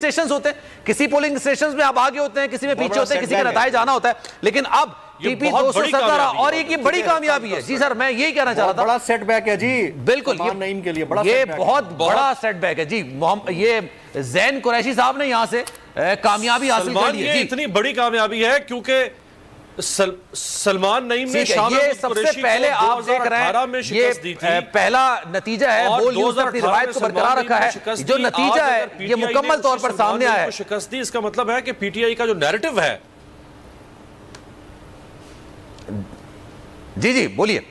Station होते हैं, किसी पोलिंग स्टेशन में आप आगे होते हैं, किसी में पीछे होते हैं, किसी के नताए जाना होता है, लेकिन अब टीपी 217 और ये बड़ी कामयाबी है। जी सर, मैं यही कहना चाह रहा था, बड़ा सेटबैक है जी, बिल्कुल नईम के लिए बड़ा ये बहुत बड़ा सेटबैक है जी। ये जैन कुरैशी साहब ने यहां से कामयाबी हासिल कर ली है। इतनी बड़ी कामयाबी है क्योंकि सलमान नईम ने ये सबसे पहले आप देख रहे हैं, ये पहला नतीजा है, बोल न्यूज़ ने अपनी रिवायत को बरकरार रखा है। जो नतीजा है ये मुकम्मल तौर पर सामने आया है। शिकस्त दी, इसका मतलब है कि पीटीआई का जो नैरेटिव है। जी जी बोलिए।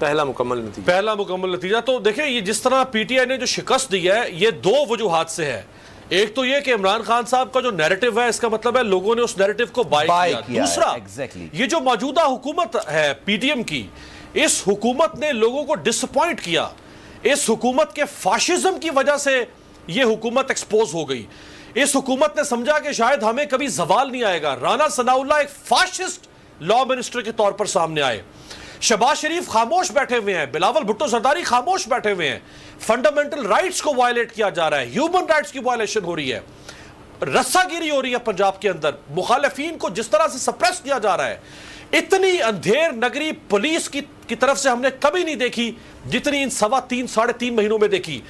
पहला मुकम्मल नतीजा तो देखिए, ये जिस तरह पीटीआई ने जो शिकस्त दी है, ये दो वजूहात से है। एक तो ये कि इमरान खान साहब का जो नैरेटिव है, इसका मतलब है लोगों ने उस नैरेटिव को बाय किया। दूसरा, ये जो मौजूदा हुकूमत है पीटीएम की, इस हुकूमत ने लोगों को डिसअपॉइंट किया। इस हुकूमत के फाशिज्म की वजह से ये हुकूमत एक्सपोज हो गई। इस हुकूमत ने समझा कि शायद हमें कभी जवाल नहीं आएगा। राना सनाउल्लाह एक फाशिस्ट लॉ मिनिस्टर के तौर पर सामने आए। शहबाज शरीफ खामोश बैठे हुए हैं, बिलावल भुट्टो सरदारी खामोश बैठे हुए हैं। फंडामेंटल राइट्स को वायलेट किया जा रहा है, ह्यूमन राइट्स की वायलेशन हो रही है, रस्सागिरी हो रही है पंजाब के अंदर, मुखालिफिन को जिस तरह से सप्रेस किया जा रहा है। इतनी अंधेर नगरी पुलिस की तरफ से हमने कभी नहीं देखी जितनी इन 3.5-3.5 महीनों में देखी।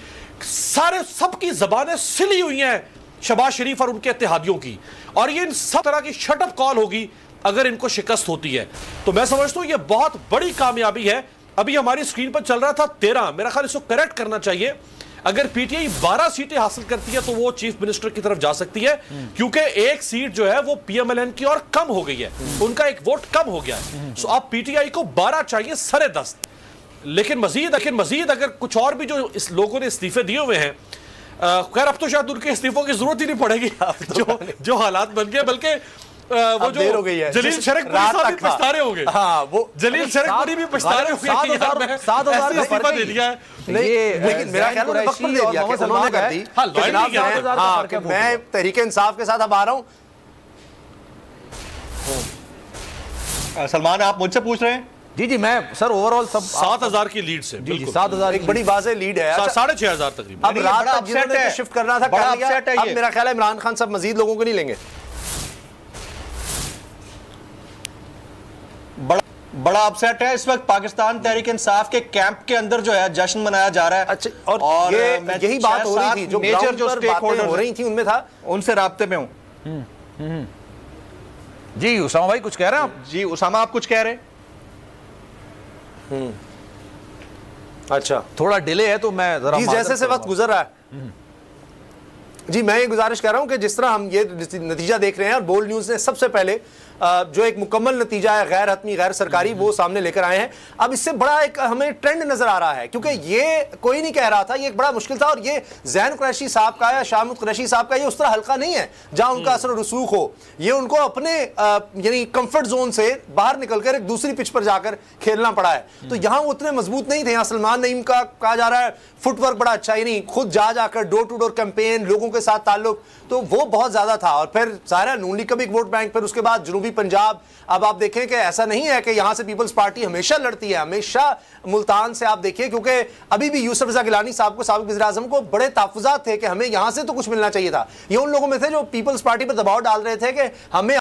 सबकी जबानें सिली हुई हैं शहबाज शरीफ और उनके इत्तेहादियों की, और ये इन सब तरह की शटअप कॉल होगी अगर इनको शिकस्त होती है। तो मैं समझता हूं ये बहुत बड़ी कामयाबी है। अभी हमारी स्क्रीन पर चल रहा था 13, मेरा ख्याल इसको करेक्ट करना चाहिए। अगर पीटीआई 12 सीटें हासिल करती है तो वो चीफ मिनिस्टर की तरफ जा सकती है, क्योंकि एक सीट जो है वो पीएमएलएन की और कम हो गई है, उनका एक वोट कम हो गया है। सो अब पीटीआई को 12 चाहिए सरे 10। लेकिन मजीद अगर कुछ और भी जो इस लोगों ने इस्तीफे दिए हुए हैं, खैर अब तो शायद उनके इस्तीफों की जरूरत ही नहीं पड़ेगी जो हालात बन गए। बल्कि वो जो जलील शरकपुरी साहब भी पछता रहे होंगे। हाँ, वो जलील शरकपुरी भी पछता रहे होंगे कि यार मैं 7,000 इस्तीफा दे दिया है। लेकिन मेरा ख्याल है वक्त पर दे दिया कि उन्होंने कर दी। हाँ, मैं तहरीक इंसाफ के साथ अब आ रहा हूँ। सलमान, आप मुझसे पूछ रहे हैं? जी जी, मैं सर ओवरऑल सब 7,000 की लीड से, जी 7,000 एक बड़ी वाज़ेह लीड है। 6,500 तकरीबन। अब रात तक जिन्होंने शिफ्ट करना था कर लिया। अब मेरा ख्याल है इमरान खान साहब मजीद लोगों को नहीं लेंगे। बड़ा अपसेट है इस वक्त पाकिस्तान तहरीक इंसाफ के कैंप के अंदर जो है जश्न मनाया जा रहा है। अच्छा, और यही बात हो रही थी, जो मेजर जो स्टेक होल्डर हो रही थी उनमें था, उनसे राब्ते में हूं। जी उसामा भाई कुछ कह रहे हैं आप? जी उसामा, आप कुछ कह रहे हैं? अच्छा, थोड़ा डिले है तो मैं जरा जैसे से वक्त गुजर रहा है। जी मैं ये गुजारिश कर रहा हूं कि जिस तरह हम ये नतीजा देख रहे हैं, और बोल्ड न्यूज़ ने सबसे पहले जो एक मुकम्मल नतीजा है गैर हतमी गैर सरकारी वो सामने लेकर आए हैं। अब इससे बड़ा एक हमें ट्रेंड नजर आ रहा है, क्योंकि ये कोई नहीं कह रहा था, ये एक बड़ा मुश्किल था। और ये जैन कुरैशी साहब का या शाहमूद कुरैशी साहब का ये उस तरह हल्का नहीं है जहां उनका असर और रसूख हो। ये उनको अपने यानी कंफर्ट जोन से बाहर निकलकर एक दूसरी पिच पर जाकर खेलना पड़ा है। तो यहाँ वो उतने मजबूत नहीं थे। यहाँ सलमान नईम का कहा जा रहा है फुटवर्क बड़ा अच्छा, यानी खुद जाकर डोर टू डोर कैंपेन, लोगों के साथ ताल्लुक, तो वो बहुत ज्यादा था। और फिर सारा नून लीग का भी एक वोट बैंक, फिर उसके बाद जनूबी पंजाब। अब आप देखें कि ऐसा नहीं है कि यहां से पीपल्स पार्टी हमेशा लड़ती है, हमेशा मुल्तान से आप देखिए, क्योंकि अभी भी यूसुफ रज़ा गिलानी साहब को, साबिक़ वज़ीर-ए-आज़म को बड़े तहफ़्फ़ुज़ात थे कि हमें यहां से तो कुछ मिलना चाहिए था। ये उन लोगों में थे जो पीपल्स पार्टी पर दबाव डाल रहे थे कि हमें